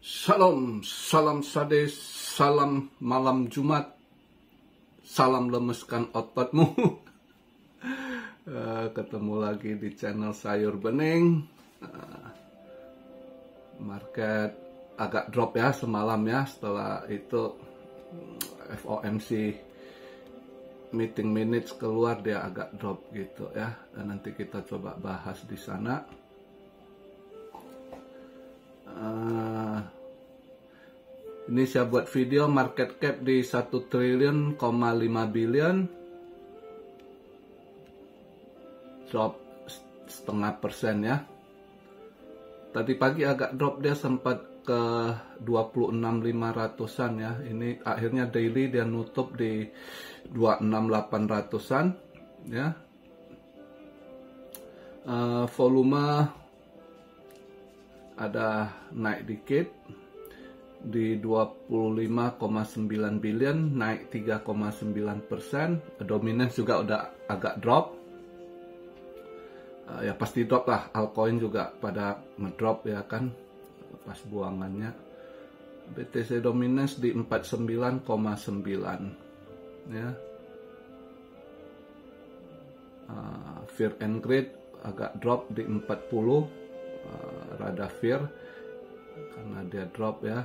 Salam, salam sade, salam malam Jumat, salam lemeskan ototmu. Ketemu lagi di channel Sayur Bening. Market agak drop ya semalam ya, setelah itu FOMC meeting minutes keluar, dia agak drop gitu ya. Dan nanti kita coba bahas di sana. Ini saya buat video market cap di 1,5 triliun, drop 0,5% ya. Tadi pagi agak drop, dia sempat ke 26.500-an ya. Ini akhirnya daily dia nutup di 26.800-an ya. Volume ada naik dikit di 25,9 billion, naik 3,9%. Dominance juga udah agak drop. Ya pasti drop lah, altcoin juga pada ngedrop ya kan pas buangannya. BTC dominance di 49,9 ya. Fear and Greed agak drop di 40, rada fear karena dia drop ya.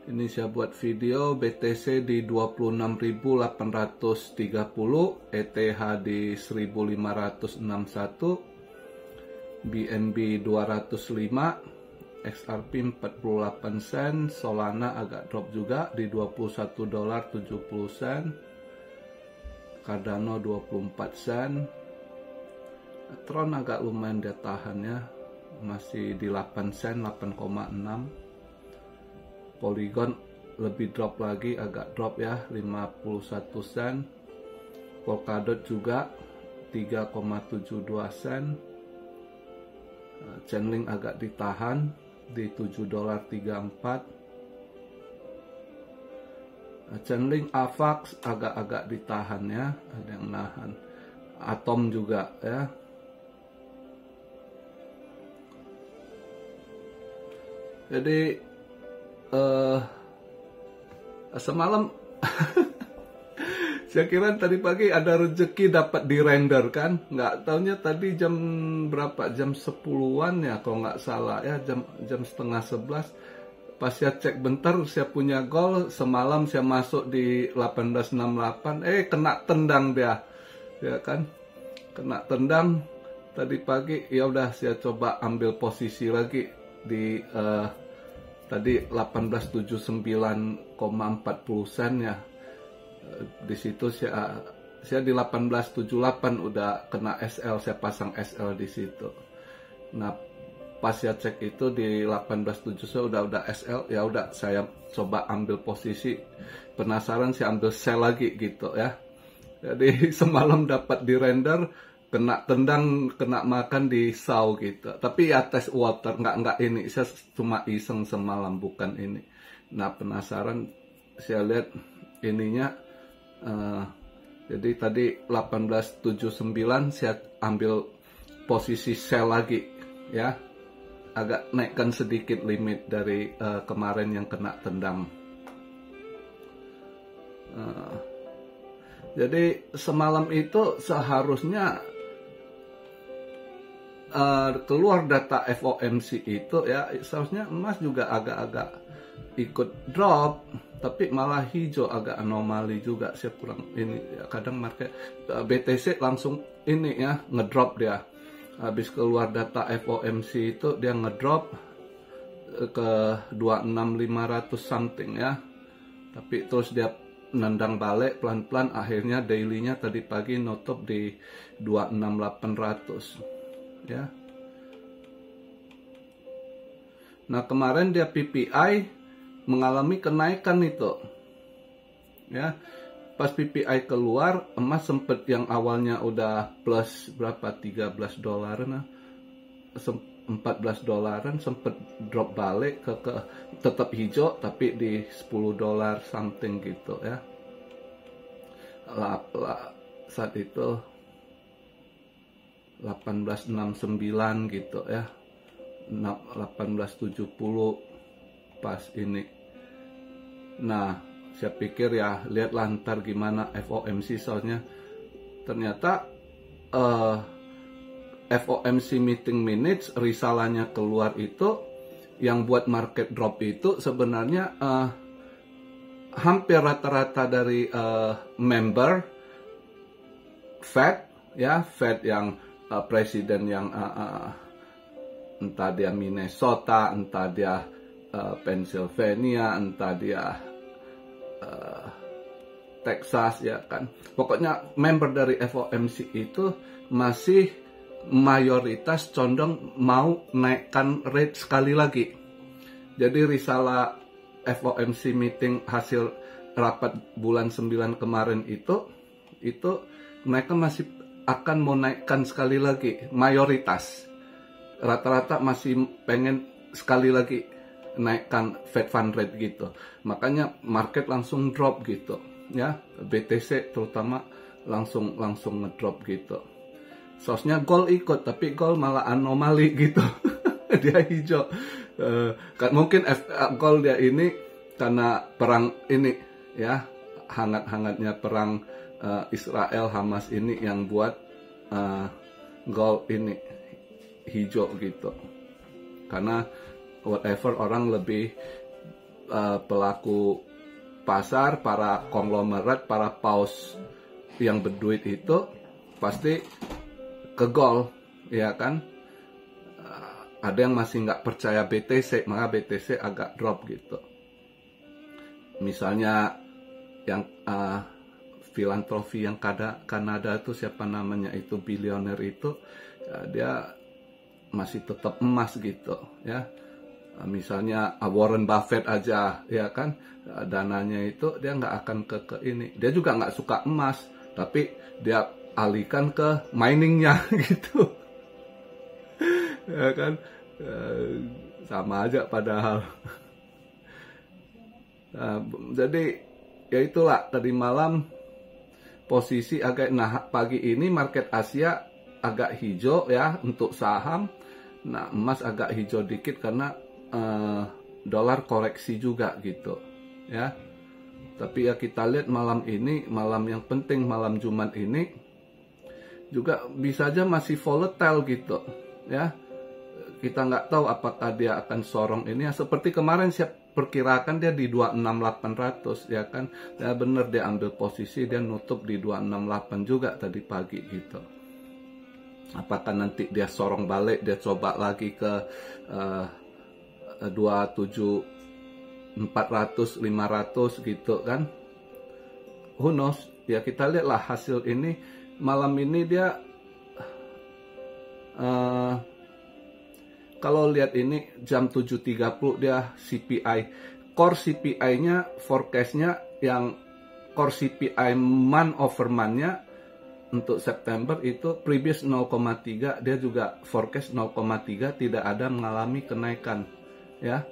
Ini saya buat video BTC di 26.830, ETH di 1.561, BNB 205, XRP 48 sen, Solana agak drop juga di $21.70, Cardano 24 sen, Tron agak lumayan dia tahan ya, masih di 8 sen, 8,6. Polygon lebih drop lagi, agak drop ya, 51 sen. Polkadot juga 3,72 sen. Chainlink agak ditahan di $7.34. Chainlink AVAX agak-agak ditahan ya, ada yang nahan. Atom juga ya. Jadi semalam saya kira tadi pagi ada rezeki dapat di render kan, nggak taunya tadi jam berapa, jam 10-an ya kalau nggak salah ya, jam setengah 11 pas saya cek bentar, saya punya goal semalam, saya masuk di 1868, kena tendang dia ya kan, kena tendang tadi pagi. Ya udah saya coba ambil posisi lagi di tadi 1879,40 sen ya. Di situ saya di 1878 udah kena SL, saya pasang SL di situ. Nah, pas saya cek itu di 1870 udah SL, ya udah saya coba ambil posisi. Penasaran saya ambil sell lagi gitu ya. Jadi semalam dapat di render, kena tendang, kena makan di saw gitu. Tapi ya test water, nggak ini. Saya cuma iseng semalam, bukan ini. Nah penasaran, saya lihat ininya. Jadi tadi 1879 saya ambil posisi sell lagi ya. Agak naikkan sedikit limit dari kemarin yang kena tendang. Jadi semalam itu seharusnya keluar data FOMC itu ya, seharusnya emas juga agak-agak ikut drop, tapi malah hijau, agak anomali juga. Saya kurang ini ya, kadang market BTC langsung ini ya ngedrop dia. Habis keluar data FOMC itu dia ngedrop ke 26.500 something ya. Tapi terus dia nendang balik pelan-pelan, akhirnya dailynya tadi pagi nutup di 26.800 ya. Nah kemarin dia PPI mengalami kenaikan itu ya. Pas PPI keluar, emas sempet yang awalnya udah plus berapa, $13 nah, $14 sempet drop balik ke tetap hijau tapi di $10 something gitu ya. Saat itu 1869 gitu ya, 1870 pas ini. Nah, saya pikir ya lihat lantar gimana FOMC, soalnya ternyata FOMC meeting minutes risalahnya keluar itu, yang buat market drop itu sebenarnya hampir rata-rata dari member Fed, ya Fed yang presiden yang entah dia Minnesota, entah dia Pennsylvania, entah dia Texas, ya kan. Pokoknya member dari FOMC itu masih mayoritas condong mau naikkan rate sekali lagi. Jadi risalah FOMC meeting hasil rapat bulan 9 kemarin itu mereka masih akan mau naikkan sekali lagi, mayoritas. Rata-rata masih pengen sekali lagi naikkan Fed Fund Rate gitu. Makanya market langsung drop gitu, ya. BTC terutama langsung ngedrop gitu. Source-nya gold ikut, tapi gold malah anomali gitu. Dia hijau. Mungkin gold dia ini karena perang ini, ya, hangat-hangatnya perang Israel Hamas ini yang buat gold ini hijau gitu. Karena whatever orang lebih pelaku pasar, para konglomerat, para paus yang berduit itu pasti ke gold, ya kan. Ada yang masih nggak percaya BTC, maka BTC agak drop gitu. Misalnya yang filantropi yang Kanada itu, siapa namanya itu, bilioner itu, dia masih tetap emas gitu, ya. Misalnya Warren Buffett aja, ya kan, dananya itu dia nggak akan ke ini. Dia juga nggak suka emas, tapi dia alihkan ke miningnya gitu. Ya kan, sama aja padahal. Jadi ya itulah tadi malam posisi agak, nah pagi ini market Asia agak hijau ya untuk saham. Nah emas agak hijau dikit karena dolar koreksi juga gitu, ya. Tapi ya kita lihat malam ini, malam yang penting, malam Jumat ini juga bisa aja masih volatile gitu, ya. Kita nggak tahu apakah dia akan sorong ini ya, seperti kemarin saya perkirakan dia di 26800, ya kan. Ya bener, dia ambil posisi, dia nutup di 268 juga tadi pagi gitu. Apakah nanti dia sorong balik, dia coba lagi ke 27400, 500 gitu kan. Who knows? Ya kita lihatlah hasil ini. Malam ini dia kalau lihat ini jam 7.30 dia CPI, core CPI-nya, forecast-nya yang core CPI month over month-nya untuk September itu previous 0,3, dia juga forecast 0,3, tidak ada mengalami kenaikan, ya.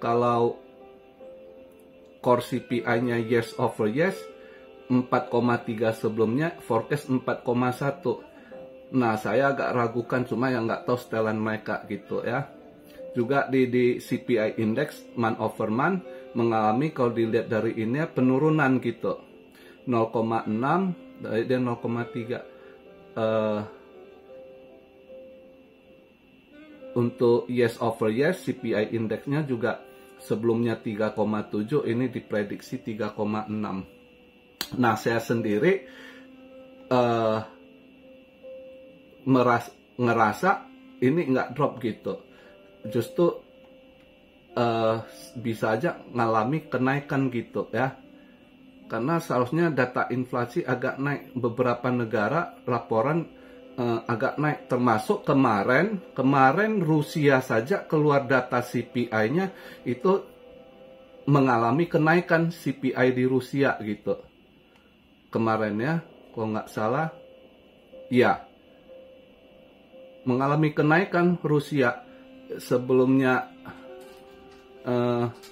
Kalau core CPI-nya years over years 4,3, sebelumnya forecast 4,1. Nah, saya agak ragukan, cuma yang nggak tahu setelan mereka gitu ya. Juga di CPI index month over month mengalami, kalau dilihat dari ini ya, penurunan gitu. 0,6 dari dia 0,3. Untuk years over years CPI indeksnya juga sebelumnya 3,7, ini diprediksi 3,6. Nah, saya sendiri ngerasa ini nggak drop gitu. Justru bisa aja ngalami kenaikan gitu ya. Karena seharusnya data inflasi agak naik. Beberapa negara laporan agak naik, termasuk kemarin Rusia saja keluar data CPI-nya itu mengalami kenaikan CPI di Rusia gitu. Kemarin ya, kalau nggak salah, ya mengalami kenaikan Rusia. Sebelumnya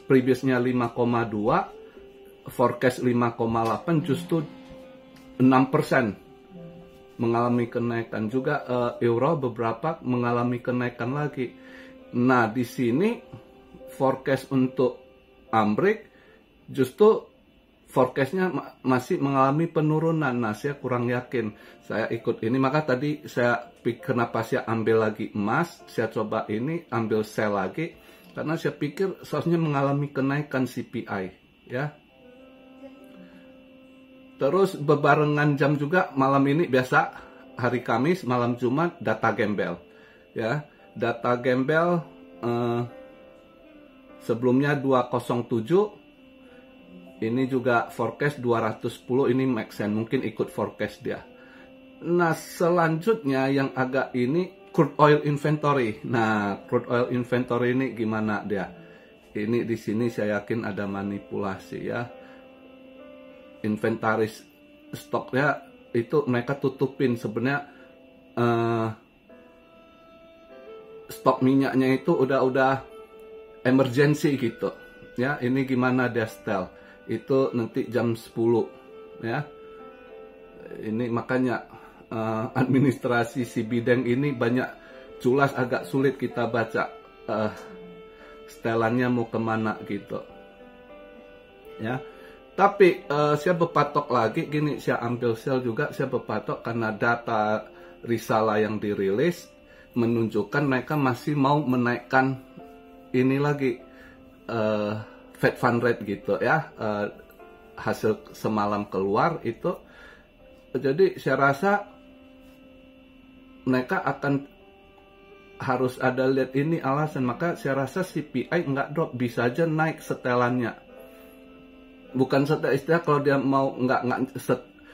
previousnya 5,2, forecast 5,8, justru 6%. mengalami kenaikan juga, euro beberapa mengalami kenaikan lagi. Nah, di sini forecast untuk Amrik justru forecastnya masih mengalami penurunan. Nah, saya kurang yakin. Saya ikut ini, maka tadi saya pikir kenapa saya ambil lagi emas, saya coba ini ambil sell lagi, karena saya pikir seharusnya mengalami kenaikan CPI, ya. Terus bebarengan jam juga malam ini biasa hari Kamis malam Jumat data gembel, ya. Data gembel sebelumnya 207, ini juga forecast 210, ini make sense, mungkin ikut forecast dia. Nah, selanjutnya yang agak ini crude oil inventory. Nah, crude oil inventory ini gimana dia? Ini di sini saya yakin ada manipulasi, ya. Inventaris stoknya itu mereka tutupin sebenarnya, stok minyaknya itu udah emergency gitu, ya. Ini gimana dia setel itu nanti jam 10, ya. Ini makanya administrasi si bidang ini banyak culas, agak sulit kita baca setelannya mau kemana gitu, ya. Tapi saya berpatok lagi gini, saya ambil sell juga, saya berpatok karena data risalah yang dirilis menunjukkan mereka masih mau menaikkan ini lagi, Fed Fund Rate gitu, ya. Hasil semalam keluar itu, jadi saya rasa mereka akan harus ada lihat ini alasan, maka saya rasa CPI nggak drop, bisa aja naik setelannya. Bukan setel istilah, kalau dia mau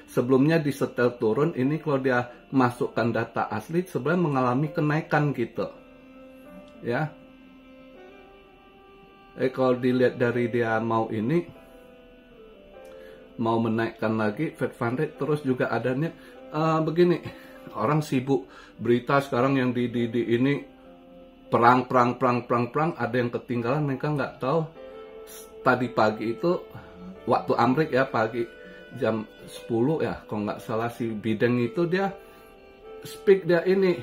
sebelumnya disetel turun, ini kalau dia masukkan data asli sebenarnya mengalami kenaikan gitu, ya. Kalau dilihat dari dia mau ini mau menaikkan lagi Fed Fund Rate, terus juga adanya begini, orang sibuk berita sekarang yang di ini perang, ada yang ketinggalan, mereka nggak tahu tadi pagi itu waktu Amrik, ya, pagi jam 10 ya kalau nggak salah, si bidang itu dia speak, dia ini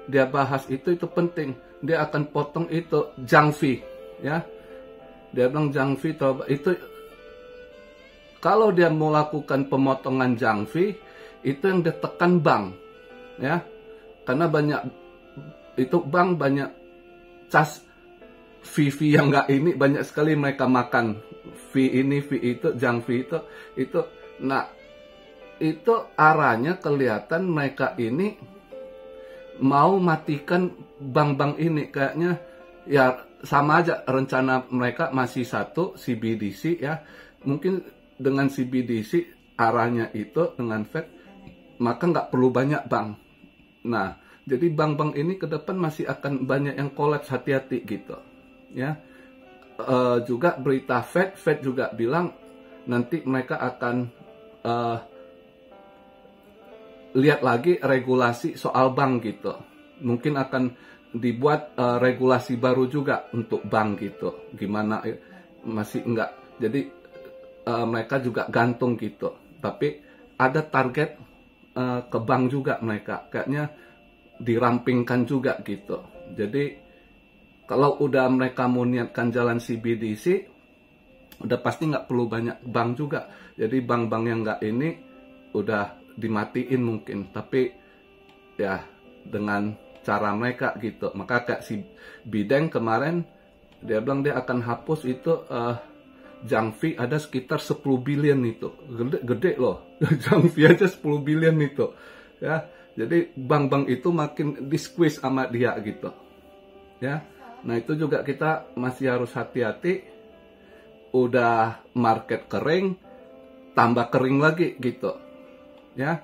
dia bahas itu penting, dia akan potong itu junk fee, ya. Dia bilang junk fee itu kalau dia mau lakukan pemotongan junk fee itu yang ditekan bank, ya, karena banyak itu bank banyak cas fee yang nggak ini, banyak sekali mereka makan fee ini, fee itu, junk fee itu. Nah, itu arahnya kelihatan mereka ini mau matikan bank-bank ini, kayaknya ya sama aja rencana mereka masih satu CBDC, ya. Mungkin dengan CBDC arahnya itu dengan Fed, maka nggak perlu banyak bank. Nah, jadi bank-bank ini ke depan masih akan banyak yang kolaps, hati-hati gitu, ya. Juga berita Fed juga bilang nanti mereka akan lihat lagi regulasi soal bank gitu. Mungkin akan dibuat regulasi baru juga untuk bank gitu. Gimana, masih enggak. Jadi mereka juga gantung gitu. Tapi ada target ke bank juga mereka. Kayaknya dirampingkan juga gitu. Jadi kalau udah mereka mau niatkan jalan CBDC, udah pasti nggak perlu banyak bank juga. Jadi bank-bank yang nggak ini udah dimatiin mungkin. Tapi ya dengan cara mereka gitu. Maka kayak si Bideng kemarin, dia bilang dia akan hapus itu junk fee ada sekitar 10 billion itu. Gede loh. Junk fee aja 10 billion itu. Ya, jadi bank-bank itu makin di-squeeze sama dia gitu. Ya. Nah, itu juga kita masih harus hati-hati. Udah market kering, tambah kering lagi gitu, ya.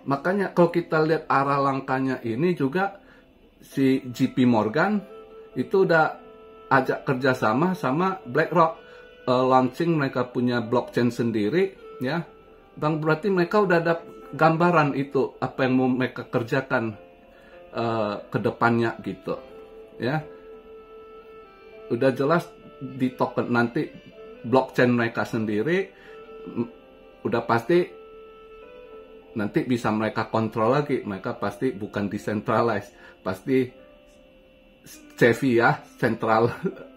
Makanya kalau kita lihat arah langkahnya ini juga, si JP Morgan itu udah ajak kerjasama sama BlackRock, launching mereka punya blockchain sendiri, ya. Bang, berarti mereka udah ada gambaran itu apa yang mau mereka kerjakan ke depannya gitu. Ya, udah jelas di token nanti blockchain mereka sendiri, udah pasti nanti bisa mereka kontrol lagi. Mereka pasti bukan decentralized, pasti CEFI ya, central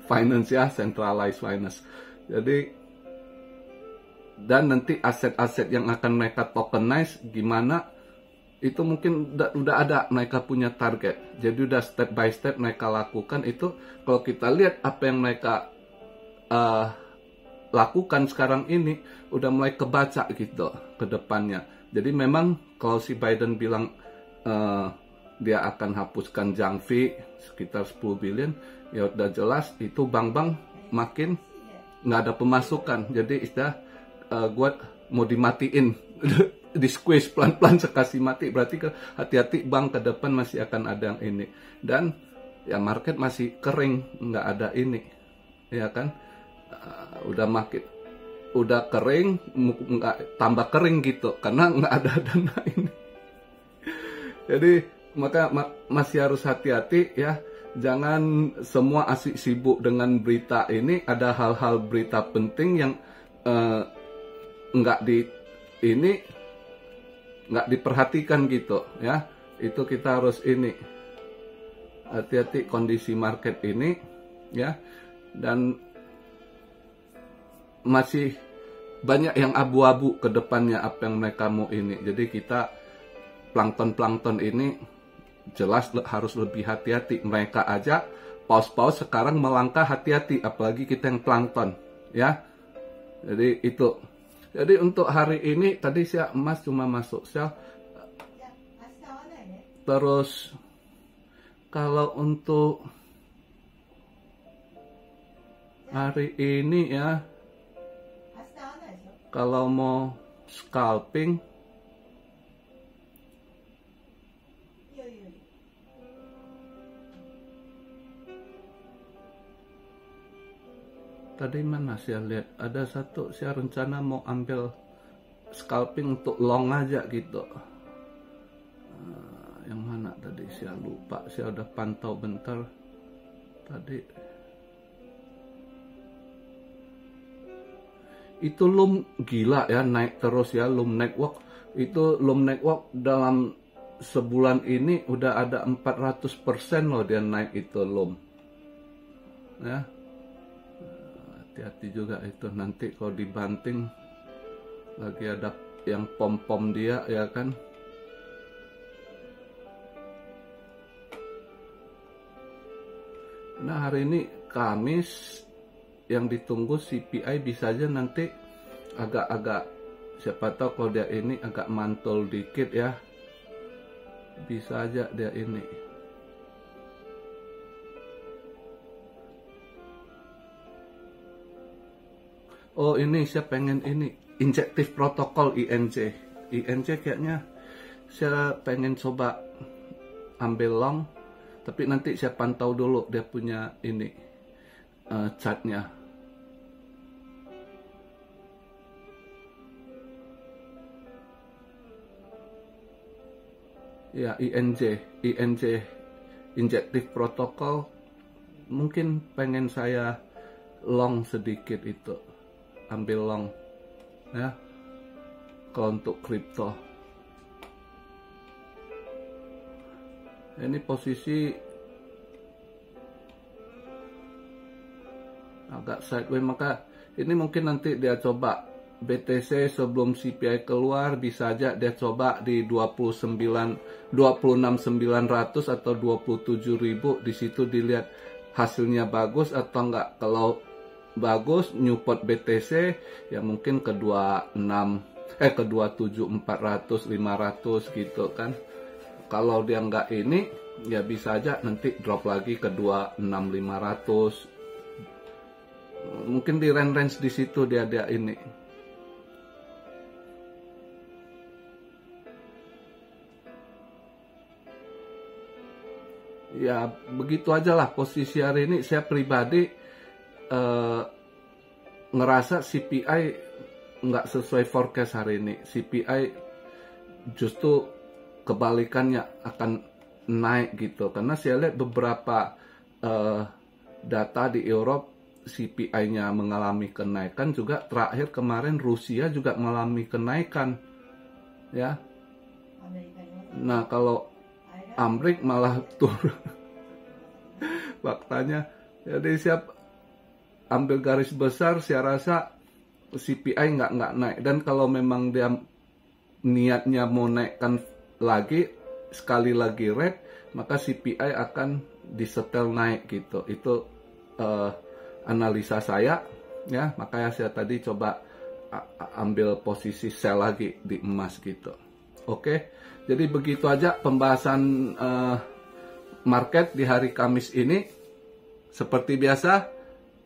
finance ya, centralized finance. Jadi dan nanti aset-aset yang akan mereka tokenize gimana, itu mungkin udah ada, mereka punya target. Jadi udah step by step mereka lakukan itu. Kalau kita lihat apa yang mereka lakukan sekarang ini, udah mulai kebaca gitu ke depannya. Jadi memang kalau si Biden bilang dia akan hapuskan junk fee sekitar 10 billion, ya udah jelas itu bank-bank makin nggak ada pemasukan. Jadi gue mau dimatiin, di squeeze pelan-pelan sekasih mati. Berarti hati-hati, bank ke depan masih akan ada yang ini. Dan ya market masih kering, nggak ada ini, ya kan? Udah kering, nggak tambah kering gitu, karena nggak ada dana ini. Jadi maka masih harus hati-hati ya. Jangan semua asik sibuk dengan berita ini. Ada hal-hal berita penting yang nggak diperhatikan gitu ya. Itu kita harus ini hati-hati kondisi market ini ya. Dan masih banyak yang abu-abu ke depannya apa yang mereka mau ini. Jadi kita plankton ini jelas harus lebih hati-hati. Mereka aja paus-paus sekarang melangkah hati-hati, apalagi kita yang plankton ya. Jadi itu. Jadi untuk hari ini tadi saya emas cuma masuk sel. Terus kalau untuk hari ini ya, kalau mau scalping tadi mana saya lihat ada satu, saya rencana mau ambil scalping untuk long aja gitu. Yang mana tadi saya lupa, saya udah pantau bentar tadi. Itu Loom gila ya, naik terus ya, Loom Network. Itu Loom Network dalam sebulan ini udah ada 400% loh dia naik itu Loom. Ya. Hati-hati juga itu, nanti kalau dibanting lagi ada yang pom-pom dia ya kan. Nah hari ini Kamis, yang ditunggu CPI bisa aja nanti agak-agak, siapa tahu kalau dia ini agak mantul dikit ya, bisa aja dia ini. Oh ini saya pengen ini injective protocol INJ kayaknya saya pengen coba ambil long, tapi nanti saya pantau dulu dia punya ini chartnya. Ya INJ injective protocol mungkin pengen saya long sedikit itu, ambil long ya kalau untuk kripto. Ini posisi agak sideways, maka ini mungkin nanti dia coba BTC sebelum CPI keluar, bisa aja dia coba di 26.900 atau 27.000. Di situ dilihat hasilnya bagus atau enggak. Kalau bagus, Newport BTC ya mungkin ke 27.400 500 gitu kan. Kalau dia enggak ini ya bisa aja nanti drop lagi ke 26.500. Mungkin di range di situ dia ini. Ya begitu aja lah posisi hari ini. Saya pribadi ngerasa CPI nggak sesuai forecast hari ini. CPI justru kebalikannya akan naik gitu. Karena saya lihat beberapa data di Eropa CPI-nya mengalami kenaikan, juga terakhir kemarin Rusia juga mengalami kenaikan ya. Nah, kalau Amrik malah turun faktanya. Jadi siap ambil garis besar, saya rasa CPI nggak naik. Dan kalau memang dia niatnya mau naikkan lagi, sekali lagi rate, maka CPI akan disetel naik gitu. Itu analisa saya, ya. Makanya saya tadi coba ambil posisi sell lagi di emas gitu. Oke, jadi begitu aja pembahasan market di hari Kamis ini. Seperti biasa,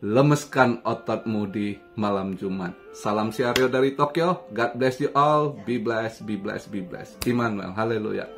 lemeskan ototmu di malam Jumat. Salam Siario dari Tokyo. God bless you all. Be blessed, be blessed, be blessed. Immanuel, haleluya.